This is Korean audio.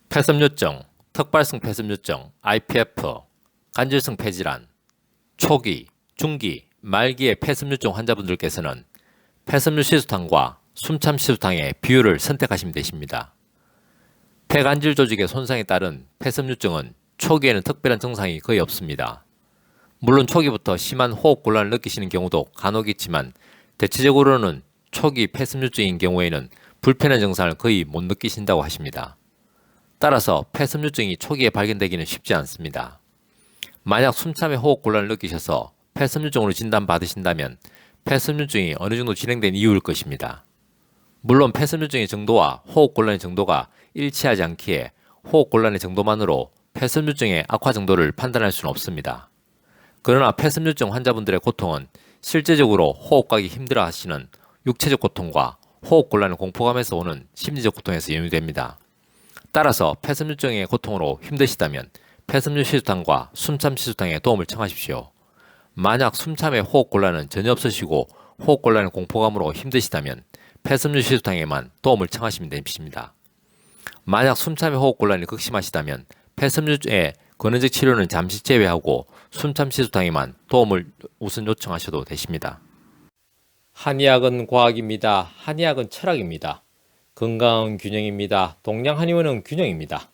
폐섬유증, 특발성 폐섬유증, IPF, 간질성 폐질환, 초기, 중기, 말기의 폐섬유증 환자분들께서는 폐섬유 시수탕과 숨참 시수탕의 비율을 선택하시면 되십니다. 폐간질 조직의 손상에 따른 폐섬유증은 초기에는 특별한 증상이 거의 없습니다. 물론 초기부터 심한 호흡 곤란을 느끼시는 경우도 간혹 있지만 대체적으로는 초기 폐섬유증인 경우에는 불편한 증상을 거의 못 느끼신다고 하십니다. 따라서 폐섬유증이 초기에 발견되기는 쉽지 않습니다. 만약 숨참에 호흡 곤란을 느끼셔서 폐섬유증으로 진단받으신다면 폐섬유증이 어느 정도 진행된 이유일 것입니다. 물론 폐섬유증의 정도와 호흡 곤란의 정도가 일치하지 않기에 호흡 곤란의 정도만으로 폐섬유증의 악화 정도를 판단할 수는 없습니다. 그러나 폐섬유증 환자분들의 고통은 실제적으로 호흡하기 힘들어 하시는 육체적 고통과 호흡 곤란의 공포감에서 오는 심리적 고통에서 연유됩니다. 따라서 폐섬유증의 고통으로 힘드시다면 폐섬유 시수탕과 숨참 시수탕에 도움을 청하십시오. 만약 숨참의 호흡 곤란은 전혀 없으시고 호흡 곤란의 공포감으로 힘드시다면 폐섬유 시수탕에만 도움을 청하시면 됩니다. 만약 숨참의 호흡 곤란이 극심하시다면 폐섬유의 근원적 치료는 잠시 제외하고 숨참 시수탕에만 도움을 우선 요청하셔도 되십니다. 한의학은 과학입니다. 한의학은 철학입니다. 건강은 균형입니다. 동양 한의원은 균형입니다.